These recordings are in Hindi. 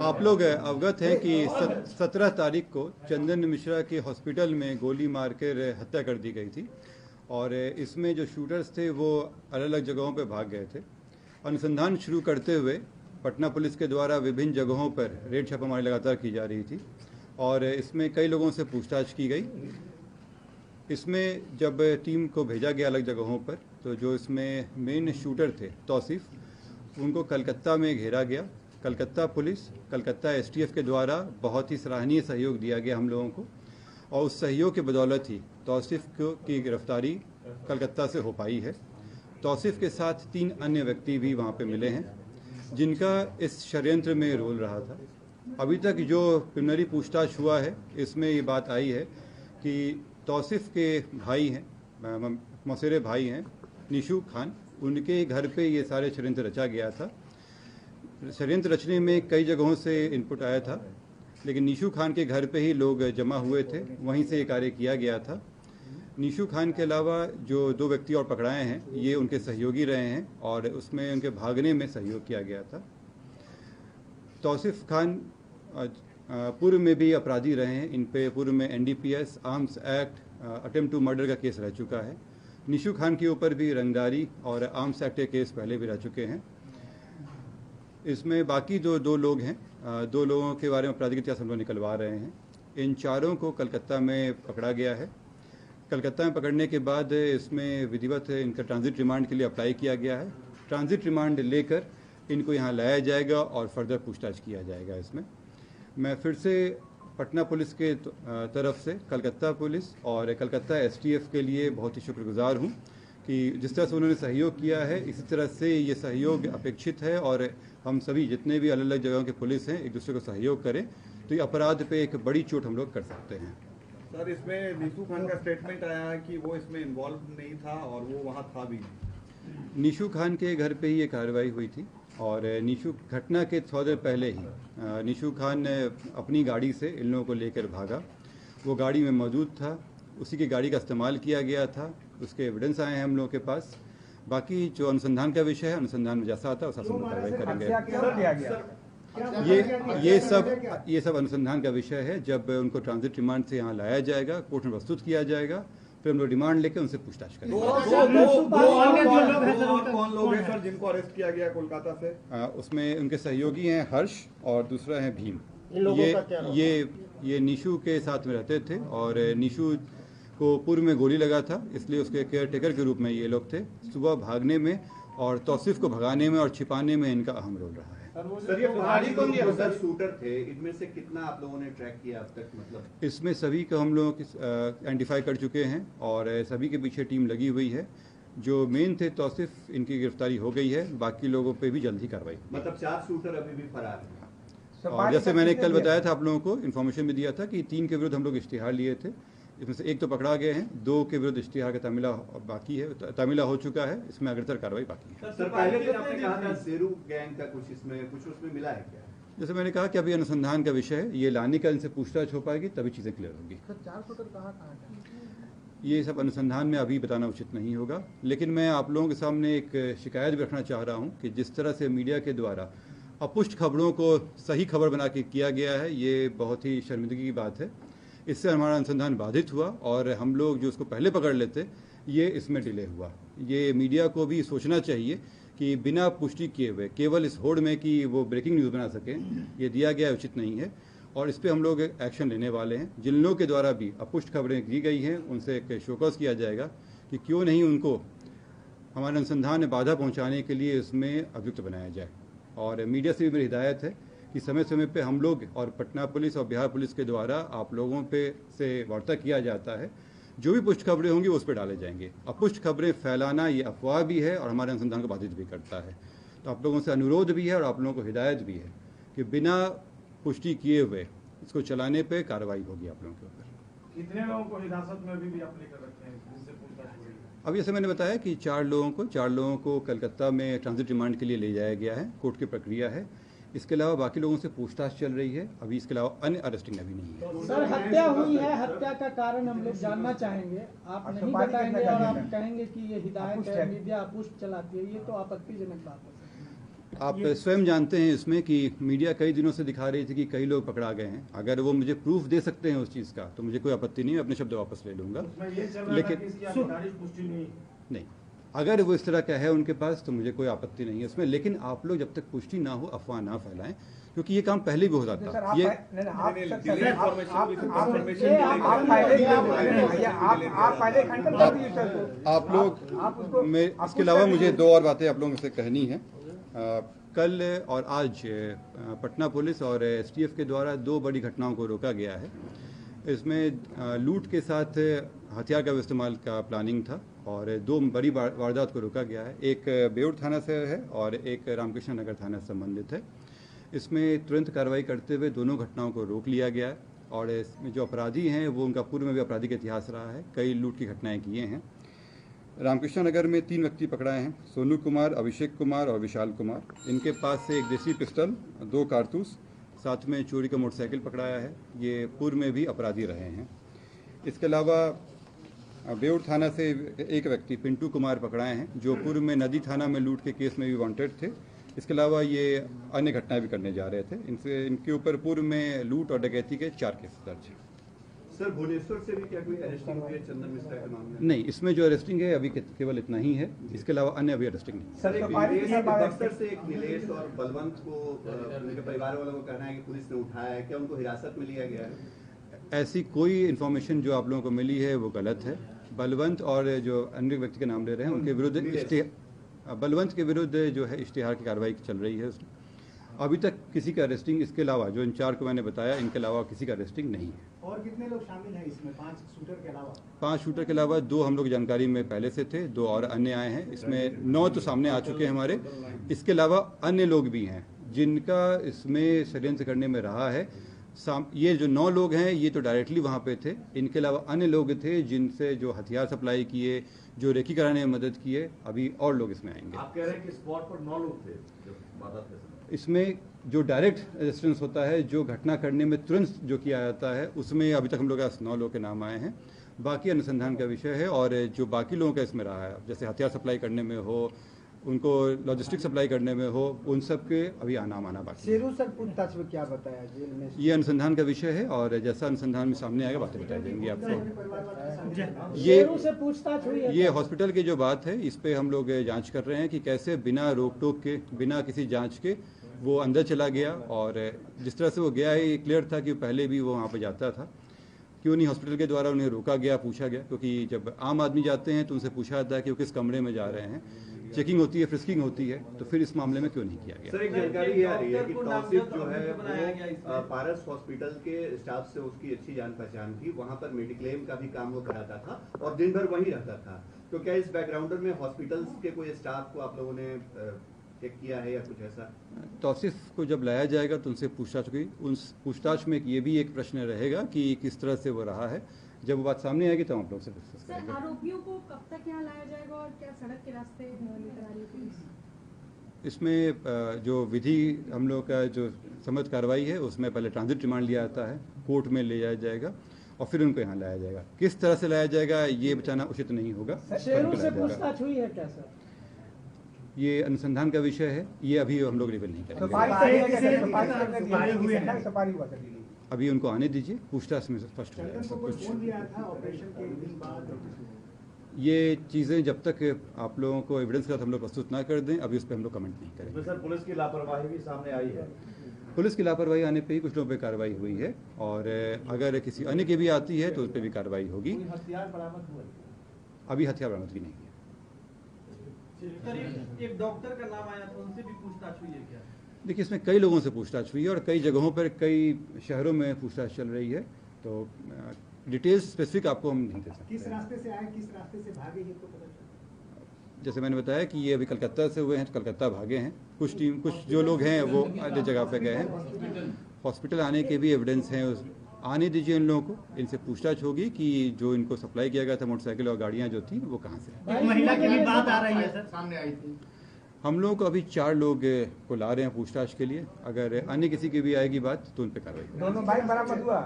आप लोग अवगत हैं कि 17 तारीख को चंदन मिश्रा के हॉस्पिटल में गोली मारकर हत्या कर दी गई थी और इसमें जो शूटर्स थे वो अलग अलग जगहों पर भाग गए थे। अनुसंधान शुरू करते हुए पटना पुलिस के द्वारा विभिन्न जगहों पर रेड छापामारी लगातार की जा रही थी और इसमें कई लोगों से पूछताछ की गई। इसमें जब टीम को भेजा गया अलग जगहों पर तो जो इसमें मेन शूटर थे तौसीफ, उनको कलकत्ता में घेरा गया। कलकत्ता पुलिस, कलकत्ता एसटीएफ के द्वारा बहुत ही सराहनीय सहयोग दिया गया हम लोगों को और उस सहयोग के बदौलत ही तौसीफ की गिरफ्तारी कलकत्ता से हो पाई है। तौसीफ के साथ 3 अन्य व्यक्ति भी वहाँ पे मिले हैं जिनका इस षड्यंत्र में रोल रहा था। अभी तक जो प्रिलिमिनरी पूछताछ हुआ है इसमें ये बात आई है कि तौसीफ के भाई हैं, मौसेरे भाई हैं निशू खान, उनके घर पे ये सारे षड्यंत्र रचा गया था। षड्यंत्र रचने में कई जगहों से इनपुट आया था, लेकिन निशू खान के घर पे ही लोग जमा हुए थे, वहीं से ये कार्य किया गया था। निशू खान के अलावा जो 2 व्यक्ति और पकड़ाए हैं ये उनके सहयोगी रहे हैं और उसमें उनके भागने में सहयोग किया गया था। तौसीफ खान पूर्व में भी अपराधी रहे हैं, इन पे पूर्व में NDPS, arms act, attempt to murder का केस रह चुका है। निशू खान के ऊपर भी रंगदारी और आर्म्स एक्ट के केस पहले भी रह चुके हैं। इसमें बाकी जो 2 लोग हैं, 2 लोगों के बारे में आपराधिक इतिहास हम लोग निकलवा रहे हैं। इन चारों को कलकत्ता में पकड़ा गया है। कलकत्ता में पकड़ने के बाद इसमें विधिवत इनका ट्रांजिट रिमांड के लिए अप्लाई किया गया है। ट्रांजिट रिमांड लेकर इनको यहाँ लाया जाएगा और फर्दर पूछताछ किया जाएगा। इसमें मैं फिर से पटना पुलिस के तरफ से कलकत्ता पुलिस और कलकत्ता एसटीएफ के लिए बहुत ही शुक्रगुजार हूँ कि जिस तरह से उन्होंने सहयोग किया है इसी तरह से ये सहयोग अपेक्षित है और हम सभी जितने भी अलग अलग जगहों के पुलिस हैं एक दूसरे को सहयोग करें तो ये अपराध पे एक बड़ी चोट हम लोग कर सकते हैं। सर, इसमें निशू खान का स्टेटमेंट आया है कि वो इसमें इन्वॉल्व नहीं था और वो वहाँ था भी नहीं। निशू खान के घर पे ही ये कार्रवाई हुई थी और निशू घटना के थोड़ी देर पहले ही निशू खान अपनी गाड़ी से इन लोगों को लेकर भागा। वो गाड़ी में मौजूद था, उसी की गाड़ी का इस्तेमाल किया गया था, उसके एविडेंस आए हैं हम लोगों के पास। बाकी जो अनुसंधान का विषय है, अनुसंधान में जैसा आता है उस हिसाब से कार्रवाई करेंगे। ये सब अनुसंधान का विषय है। जब उनको ट्रांजिट रिमांड से यहाँ लाया जाएगा, कोर्ट में प्रस्तुत किया जाएगा, फिर हम लोग रिमांड लेकर उनसे पूछताछ करेंगे। कौन लोग हैं सर जिनको अरेस्ट किया गया कोलकाता से? उसमें उनके सहयोगी हैं हर्ष और दूसरा है भीम। ये निशू के साथ में रहते थे और निशू को पूर्व में गोली लगा था, इसलिए उसके केयर टेकर के रूप में ये लोग थे। सुबह भागने में और तौसीफ को भगाने में और छिपाने में इनका अहम रोल रहा है। सर, ये पहाड़ी कौन दिया सर शूटर थे, इनमें से कितना आप लोगों ने ट्रैक किया अब तक? मतलब इसमें सभी को हम लोग आइडेंटिफाई कर चुके हैं और सभी के पीछे टीम लगी हुई है। जो मेन थे तौसीफ, इनकी गिरफ्तारी हो गई है, बाकी लोगों पे भी जल्द ही कार्रवाई। मतलब 4 शूटर अभी भी फरार हैं। और जैसे मैंने कल बताया था आप लोगों को, इन्फॉर्मेशन भी दिया था कि 3 के विरुद्ध हम लोग इश्तिहार लिए थे। इसमें से 1 तो पकड़ा गए हैं, 2 के विरुद्ध इश्तिहार का तामिला बाकी है, तामिला हो चुका है, इसमें अग्रतर कार्रवाई बाकी है। सर, पहले तो आपने कहा था शेरू गैंग का कुछ उसमें मिला है क्या? जैसे मैंने कहा कि अभी अनुसंधान का विषय है, ये लाने का इनसे पूछताछ हो पाएगी तभी चीज़ें क्लियर होगी। ये सब अनुसंधान में अभी बताना उचित नहीं होगा, लेकिन मैं आप लोगों के सामने एक शिकायत भी रखना चाह रहा हूँ कि जिस तरह से मीडिया के द्वारा अपुष्ट खबरों को सही खबर बना के किया गया है, ये बहुत ही शर्मिंदगी की बात है। इससे हमारा अनुसंधान बाधित हुआ और हम लोग जो उसको पहले पकड़ लेते ये इसमें डिले हुआ। ये मीडिया को भी सोचना चाहिए कि बिना पुष्टि किए हुए केवल इस होड़ में कि वो ब्रेकिंग न्यूज़ बना सकें, ये दिया गया उचित नहीं है और इस पर हम लोग एक्शन लेने वाले हैं। जिन लोगों के द्वारा भी अपुष्ट खबरें दी गई हैं उनसे एक शोकॉज किया जाएगा कि क्यों नहीं उनको हमारे अनुसंधान में बाधा पहुँचाने के लिए इसमें अभियुक्त बनाया जाए। और मीडिया से भी मेरी हिदायत है कि समय समय पे हम लोग और पटना पुलिस और बिहार पुलिस के द्वारा आप लोगों पे से वार्ता किया जाता है, जो भी पुष्ट खबरें होंगी उस पर डाले जाएंगे। अपुष्ट खबरें फैलाना ये अफवाह भी है और हमारे अनुसंधान को बाधित भी करता है। तो आप लोगों से अनुरोध भी है और आप लोगों को हिदायत भी है कि बिना पुष्टि किए हुए इसको चलाने पे कार्रवाई होगी आप लोगों के ऊपर। कितने लोगों को हिरासत में अभी आप लेकर रखे हैं जिससे पूछताछ हो रही है? अब जैसे मैंने बताया कि 4 लोगों को कलकत्ता में ट्रांजिट रिमांड के लिए ले जाया गया है, कोर्ट की प्रक्रिया है। इसके अलावा बाकी लोगों से पूछताछ चल रही है। अभी इसके अलावा अन्य अरेस्टिंग अभी नहीं है। सर, हत्या हुई है, हत्या का कारण हम लोग जानना चाहेंगे। आप नहीं बताएंगे और आप कहेंगे कि ये हिदायत है, मीडिया अपुष्ट चलाती है, ये तो आपत्तिजनक बात है। आप स्वयं जानते हैं इसमें कि मीडिया कई दिनों से दिखा रही थी कि कई लोग पकड़ा गए हैं। अगर वो मुझे प्रूफ दे सकते हैं उस चीज़ का तो मुझे कोई आपत्ति नहीं है, अपने शब्द वापस ले लूँगा। लेकिन नहीं, अगर वो इस तरह का है उनके पास तो मुझे कोई आपत्ति नहीं है इसमें। लेकिन आप लोग जब तक पुष्टि ना हो अफवाह ना फैलाएं, क्योंकि ये काम पहले भी होता था। ये आप लोग मैं इसके अलावा मुझे दो और बातें आप लोगों से कहनी है। कल और आज पटना पुलिस और एसटीएफ के द्वारा दो बड़ी घटनाओं को रोका गया है। इसमें लूट के साथ हथियार का इस्तेमाल का प्लानिंग था और दो बड़ी वारदात को रोका गया है। एक बेउर थाना से है और एक रामकृष्ण नगर थाना से संबंधित है। इसमें तुरंत कार्रवाई करते हुए दोनों घटनाओं को रोक लिया गया है और इसमें जो अपराधी हैं वो उनका पूर्व में भी आपराधिक इतिहास रहा है, कई लूट की घटनाएं किए हैं। रामकृष्ण नगर में 3 व्यक्ति पकड़ाए हैं, सोनू कुमार, अभिषेक कुमार और विशाल कुमार। इनके पास से एक देसी पिस्टल, 2 कारतूस, साथ में चोरी का मोटरसाइकिल पकड़ाया है। ये पूर्व में भी अपराधी रहे हैं। इसके अलावा बेउर थाना से एक व्यक्ति पिंटू कुमार पकड़ाए हैं जो पूर्व में नदी थाना में लूट के केस में भी वांटेड थे। इसके अलावा ये अन्य घटनाएं भी करने जा रहे थे। इनके ऊपर पूर्व में लूट और डकैती के 4 केस दर्ज हैं। सर, भुवनेश्वर से भी क्या कोई अरेस्टिंग हुई है चंदन मिश्रा के मामले में? नहीं, इसमें जो अरेस्टिंग है अभी केवल इतना ही है। इसके अलावा अन्य अभी अरेस्टिंग नहीं। सर, बक्सर से एक नीलेश और बलवंत को उनके परिवार वालों को कहना है कि पुलिस ने उठाया है, क्या उनको हिरासत में लिया गया है? ऐसी कोई इन्फॉर्मेशन जो आप लोगों को मिली है वो गलत है। बलवंत और जो अन्य व्यक्ति के नाम ले रहे हैं उनके विरुद्ध बलवंत के विरुद्ध जो है इश्तिहार की कार्रवाई चल रही है। अभी तक किसी का अरेस्टिंग, इसके अलावा जो इन 4 को मैंने बताया, इनके अलावा किसी का अरेस्टिंग नहीं है। और कितने लोग शामिल हैं इसमें 5 शूटर के अलावा? 5 शूटर के अलावा 2 हम लोग जानकारी में पहले से थे, 2 और अन्य आए हैं। इसमें 9 तो सामने आ चुके हैं हमारे। इसके अलावा अन्य लोग भी हैं जिनका इसमें षड्यंत्र करने में रहा है। ये जो 9 लोग हैं ये तो डायरेक्टली वहाँ पे थे। इनके अलावा अन्य लोग थे जिनसे जो हथियार सप्लाई किए, जो रेकी कराने में मदद किए। अभी और लोग इसमें आएंगे। आप कह रहे हैं कि स्पॉट पर 9 लोग थे जब वारदात के समय? इसमें जो डायरेक्ट रेजिस्टेंस होता है, जो घटना करने में तुरंत जो किया जाता है, उसमें अभी तक हम लोग के पास 9 लोग के नाम आए हैं। बाकी अनुसंधान का विषय है और जो बाकी लोगों का इसमें रहा है, जैसे हथियार सप्लाई करने में हो, उनको लॉजिस्टिक सप्लाई करने में हो, उन सब के अभी आना बाकी है। शेरू सर पूछताछ में क्या बताया जेल में? ये अनुसंधान का विषय है और जैसा अनुसंधान में सामने आएगा बातें बताई जाएंगी आपको। शेरू से पूछताछ हुई है? ये हॉस्पिटल की जो बात है इस पे हम लोग जांच कर रहे हैं कि कैसे बिना रोक टोक के, बिना किसी जांच के वो अंदर चला गया। और जिस तरह से वो गया है ये क्लियर था कि पहले भी वो वहाँ पे जाता था। क्यों नहीं हॉस्पिटल के द्वारा उन्हें रोका गया, पूछा गया? क्योंकि जब आम आदमी जाते हैं तो उनसे पूछा जाता है कि वो किस कमरे में जा रहे हैं, चेकिंग होती है, फ्रिस्किंग होती है। तो फिर इस मामले में क्यों नहीं किया गया? सर, एक जानकारी ये आ रही है कि तौसीफ जो है वो पारस हॉस्पिटल के स्टाफ से उसकी अच्छी जान पहचान थी। वहाँ पर मेडिक्लेम का भी काम वो कराता था और दिन भर वहीं रहता था। तो क्या इस बैकग्राउंडर में हॉस्पिटल के कोई स्टाफ को आप लोगों ने चेक किया है या कुछ ऐसा? तौसीफ को जब लाया जाएगा तो उनसे पूछताछ हुई। उन पूछताछ में ये भी एक प्रश्न रहेगा कि किस तरह से वो रहा है। जब वो बात सामने आएगी तो हम लोग से डिस्कस सर, करेंगे। आरोपियों को कब तक यहाँ लाया जाएगा और क्या सड़क के रास्ते लेकर आ रही है पुलिस? इसमें जो विधि हम लोग का जो समझ कार्रवाई है उसमें पहले ट्रांजिट रिमांड लिया जाता है, कोर्ट में ले जाया जाएगा और फिर उनको यहाँ लाया जाएगा। किस तरह से लाया जाएगा ये बताना उचित नहीं होगा। शेरू से पूछताछ हुई है क्या सर? ये अनुसंधान का विषय है, ये अभी हम लोग रिवील नहीं करेंगे। अभी उनको आने दीजिए, पूछताछ में स्पष्ट हो जाएगा सब कुछ। ये चीज़ें जब तक आप लोगों को एविडेंस के साथ हम लोग प्रस्तुत ना कर दें अभी उस पर हम लोग कमेंट नहीं करेंगे। सर, पुलिस की लापरवाही भी सामने आई है। पुलिस की लापरवाही आने पे ही कुछ लोगों पे कार्रवाई हुई है और अगर किसी अन्य की भी आती है तो उस पर भी कार्रवाई होगी। हथियार बरामद हुआ? अभी हथियार बरामदगी नहीं है। एक डॉक्टर का नाम आया था, उनसे भी पूछताछ हुई है क्या? देखिए, इसमें कई लोगों से पूछताछ हुई है और कई जगहों पर, कई शहरों में पूछताछ चल रही है। तो डिटेल्स स्पेसिफिक आपको हम नहीं दे सकते। किस रास्ते से आए, किस रास्ते से भागे, ये तो पता चला? जैसे मैंने बताया कि ये अभी कलकत्ता से हुए हैं तो कलकत्ता भागे हैं। कुछ जो लोग हैं वो अन्य जगह पे गए हैं। हॉस्पिटल आने के भी एविडेंस हैं, आने दीजिए इन लोगों को। इनसे पूछताछ होगी कि जो इनको सप्लाई किया गया था मोटरसाइकिल और गाड़ियाँ जो थी वो कहाँ से। महिला की भी बात आ रही है सर, सामने आई थी। हम लोग को अभी 4 लोग को ला रहे हैं पूछताछ के लिए। अगर अन्य किसी की भी आएगी बात तो उन पर कार्रवाई होगी। दोनों बाइक बरामद हुआ?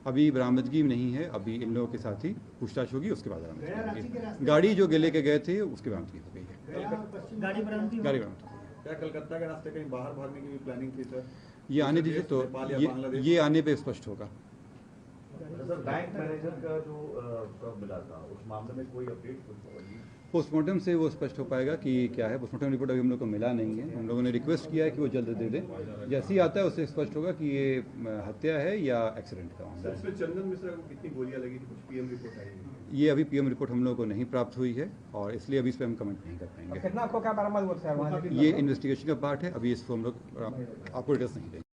अभी बरामदगी नहीं है, अभी इन लोगों के साथ ही पूछताछ होगी, उसके बाद बरामदगी होगी। गाड़ी जो लेके गए थे उसकी बरामदगी हो गई है। गाड़ी बरामद? गाड़ी बरामद हो गई है। क्या कलकत्ता के रास्ते कहीं बाहर भागने की भी प्लानिंग थी सर? ये आने दीजिए तो नेपाल या बांग्लादेश? ये आने पे स्पष्ट होगा। सर बैंक मैनेजर का जो सब मिला था उस मामले में कोई अपडेट कुछ? पोस्टमार्टम से वो स्पष्ट हो पाएगा कि क्या है। पोस्टमार्टम रिपोर्ट अभी हम लोग को मिला नहीं है। हम लोगों ने रिक्वेस्ट किया है कि वो जल्द दे दें। जैसे ही आता है उससे स्पष्ट होगा कि ये हत्या है या एक्सीडेंट का मामला है। इसमें चंदन मिश्रा को कितनी गोलियां लगी थी, कुछ पीएम रिपोर्ट आई है? ये अभी पीएम रिपोर्ट हम लोगों को नहीं प्राप्त हुई है और इसलिए अभी इस पर हम कमेंट नहीं कर पाएंगे। कितना खोखा बरामद हुआ सर वहाँ से? ये इन्वेस्टिगेशन का पार्ट है, अभी इसको हम लोग आपको डिटेल्स नहीं देंगे।